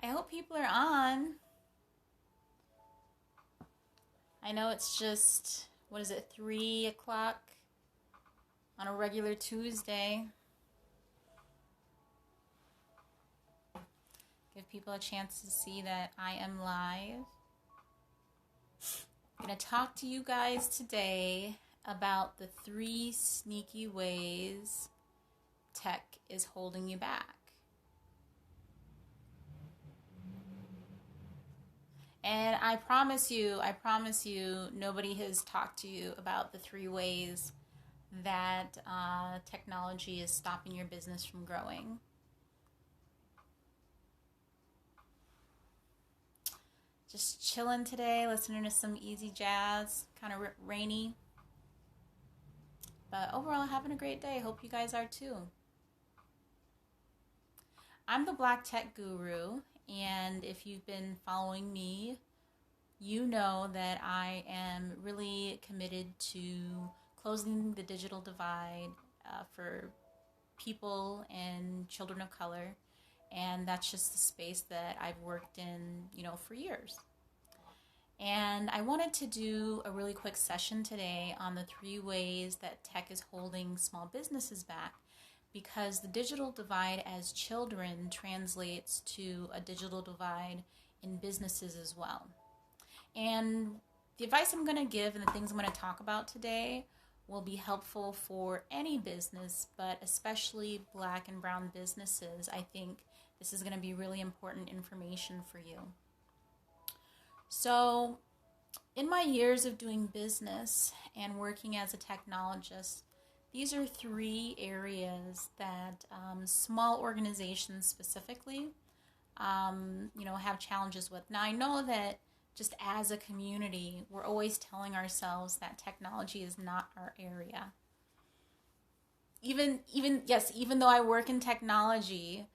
I hope people are on. I know it's just, what is it, 3 o'clock on a regular Tuesday. Give people a chance to see that I am live. I'm going to talk to you guys today about the 3 sneaky ways tech is holding you back. And I promise you, nobody has talked to you about the 3 ways that technology is stopping your business from growing. Just chilling today, listening to some easy jazz, kind of rainy. But overall, having a great day. Hope you guys are too. I'm the Black Tech Guru, and if you've been following me, you know that I am really committed to closing the digital divide for people and children of color, and that's just the space that I've worked in, for years. And I wanted to do a really quick session today on the 3 ways that tech is holding small businesses back, because the digital divide as children translates to a digital divide in businesses as well. And the advice I'm going to give and the things I'm going to talk about today will be helpful for any business, but especially Black and brown businesses. I think this is going to be really important information for you. So, in my years of doing business and working as a technologist, these are 3 areas that small organizations specifically, have challenges with. Now, I know that just as a community, we're always telling ourselves that technology is not our area. Even though I work in technology,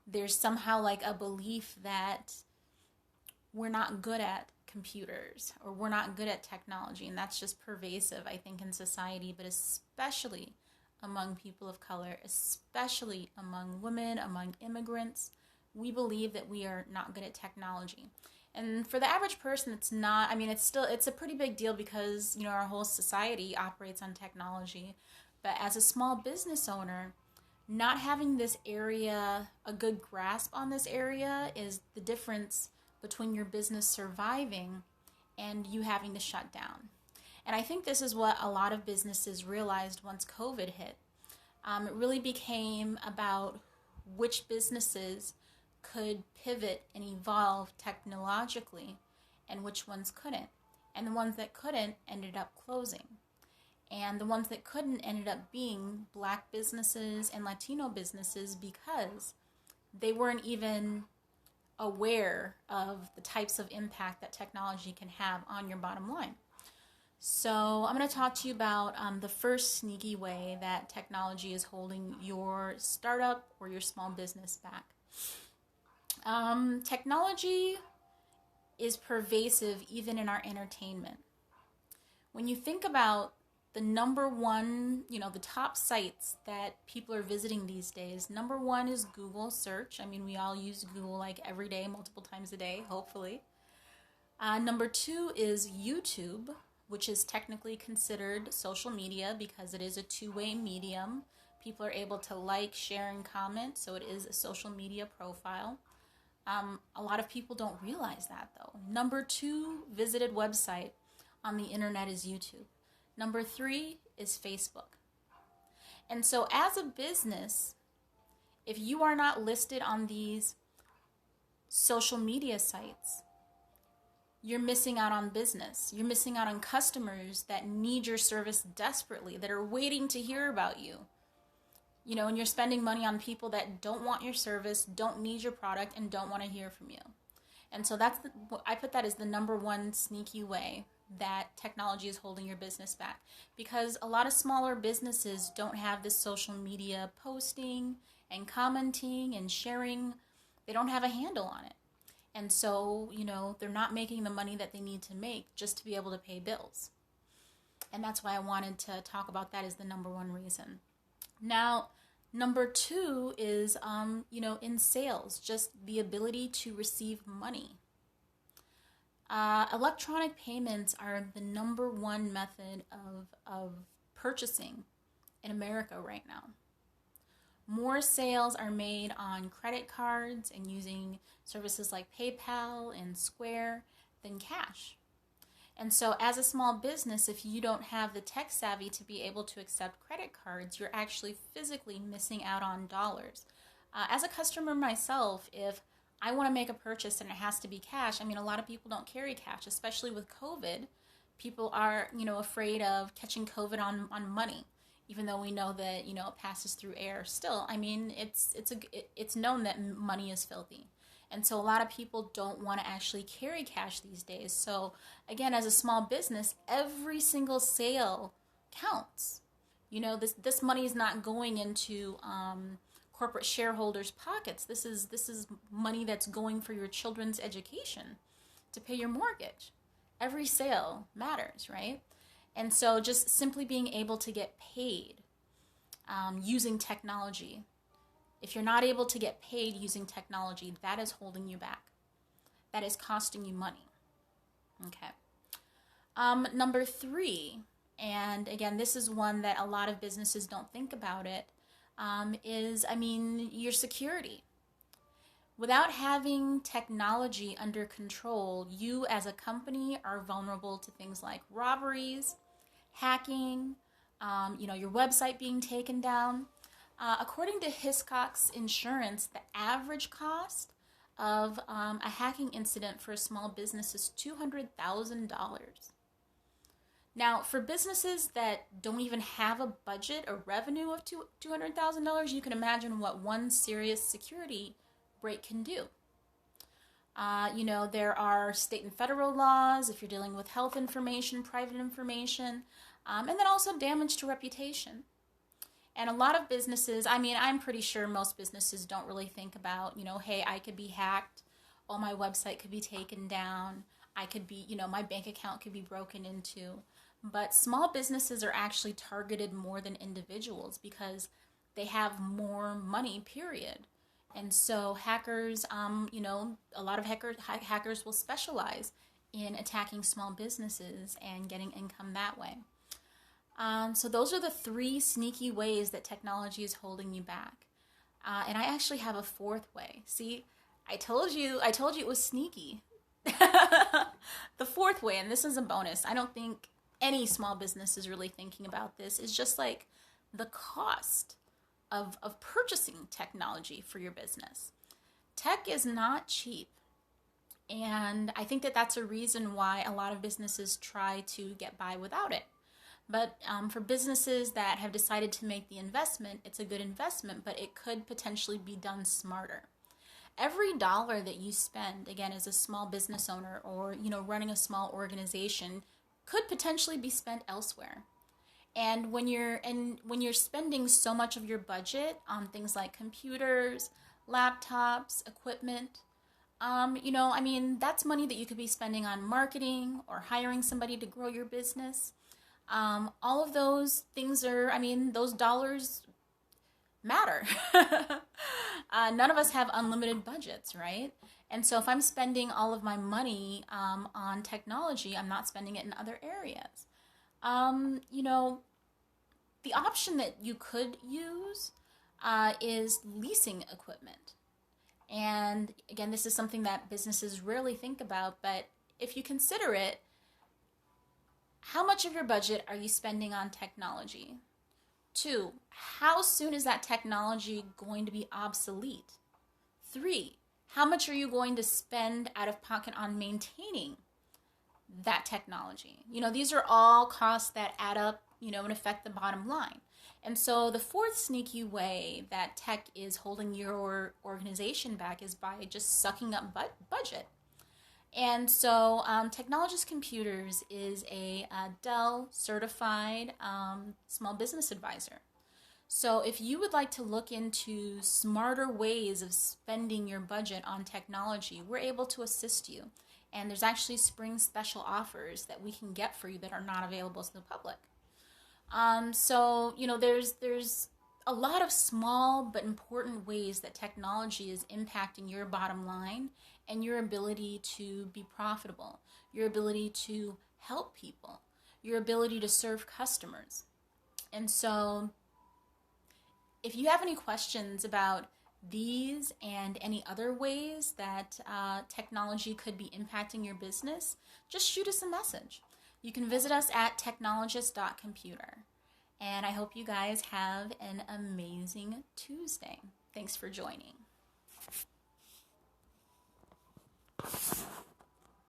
there's somehow like a belief that we're not good at computers or we're not good at technology, and that's just pervasive, I think, in society, but especially among people of color, especially among women, among immigrants. We believe that we are not good at technology. And for the average person, it's not. I mean, it's a pretty big deal because, our whole society operates on technology. But as a small business owner, not having this area, a good grasp on this area, is the difference between your business surviving and you having to shut down. And I think this is what a lot of businesses realized once COVID hit. It really became about which businesses could pivot and evolve technologically and which ones couldn't. And the ones that couldn't ended up closing. And the ones that couldn't ended up being Black businesses and Latino businesses because they weren't even aware of the types of impact that technology can have on your bottom line. So I'm going to talk to you about the first sneaky way that technology is holding your startup or your small business back. Technology is pervasive even in our entertainment. When you think about the number one, the top sites that people are visiting these days, number 1 is Google search. I mean, we all use Google like every day, multiple times a day, hopefully. Number 2 is YouTube, which is technically considered social media because it is a 2-way medium. People are able to like, share, and comment, so it is a social media profile. A lot of people don't realize that, though. Number 2 visited website on the internet is YouTube. Number 3 is Facebook. And so as a business, if you are not listed on these social media sites, you're missing out on business. You're missing out on customers that need your service desperately, that are waiting to hear about you. And you're spending money on people that don't want your service, don't need your product, and don't want to hear from you. And so I put that as the number 1 sneaky way that technology is holding your business back, because a lot of smaller businesses don't have this social media posting and commenting and sharing. They don't have a handle on it. And so, they're not making the money that they need to make just to be able to pay bills. And that's why I wanted to talk about that as the number 1 reason. Now, Number two is, in sales, just the ability to receive money. Electronic payments are the number one method of purchasing in America right now. More sales are made on credit cards and using services like PayPal and Square than cash. And so as a small business, if you don't have the tech savvy to be able to accept credit cards, you're actually physically missing out on dollars. As a customer myself, if I want to make a purchase and it has to be cash, a lot of people don't carry cash, especially with COVID. People are, afraid of catching COVID on money, even though we know that, it passes through air still. It's known that money is filthy. And so a lot of people don't want to actually carry cash these days. So again, as a small business, every single sale counts. This money is not going into corporate shareholders' pockets. This is money that's going for your children's education, to pay your mortgage. Every sale matters, right? And so just simply being able to get paid using technology. If you're not able to get paid using technology, that is holding you back. That is costing you money. Okay. Number three, and again, this is one that a lot of businesses don't think about it, is your security. Without having technology under control, you as a company are vulnerable to things like robberies, hacking, your website being taken down. According to Hiscox Insurance, the average cost of a hacking incident for a small business is $200,000. Now, for businesses that don't even have a budget or revenue of $200,000, you can imagine what one serious security break can do. There are state and federal laws if you're dealing with health information, private information, and then also damage to reputation. And a lot of businesses, I'm pretty sure most businesses don't really think about, hey, I could be hacked. Oh, my website could be taken down. I could be, my bank account could be broken into. But small businesses are actually targeted more than individuals because they have more money, period. And so hackers, a lot of hackers will specialize in attacking small businesses and getting income that way. So those are the three sneaky ways that technology is holding you back. And I actually have a fourth way. See, I told you it was sneaky. The fourth way, and this is a bonus, I don't think any small business is really thinking about this, is just like the cost of purchasing technology for your business. Tech is not cheap. And I think that that's a reason why a lot of businesses try to get by without it. But for businesses that have decided to make the investment, it's a good investment, but it could potentially be done smarter. Every dollar that you spend, again, as a small business owner or, running a small organization, could potentially be spent elsewhere. And when you're spending so much of your budget on things like computers, laptops, equipment, that's money that you could be spending on marketing or hiring somebody to grow your business. All of those things are, those dollars matter. None of us have unlimited budgets, right? And so if I'm spending all of my money on technology, I'm not spending it in other areas. The option that you could use is leasing equipment. And again, this is something that businesses rarely think about, but if you consider it, how much of your budget are you spending on technology? 2, how soon is that technology going to be obsolete? 3, how much are you going to spend out of pocket on maintaining that technology? These are all costs that add up, and affect the bottom line. And so the fourth sneaky way that tech is holding your organization back is by just sucking up budget. And so Technologist Computers is a Dell certified small business advisor. So if you would like to look into smarter ways of spending your budget on technology, we're able to assist you. And there's actually spring special offers that we can get for you that are not available to the public. So there's a lot of small but important ways that technology is impacting your bottom line and your ability to be profitable, your ability to help people, your ability to serve customers. And so, if you have any questions about these and any other ways that technology could be impacting your business, just shoot us a message. You can visit us at technologist.computer. And I hope you guys have an amazing Tuesday. Thanks for joining.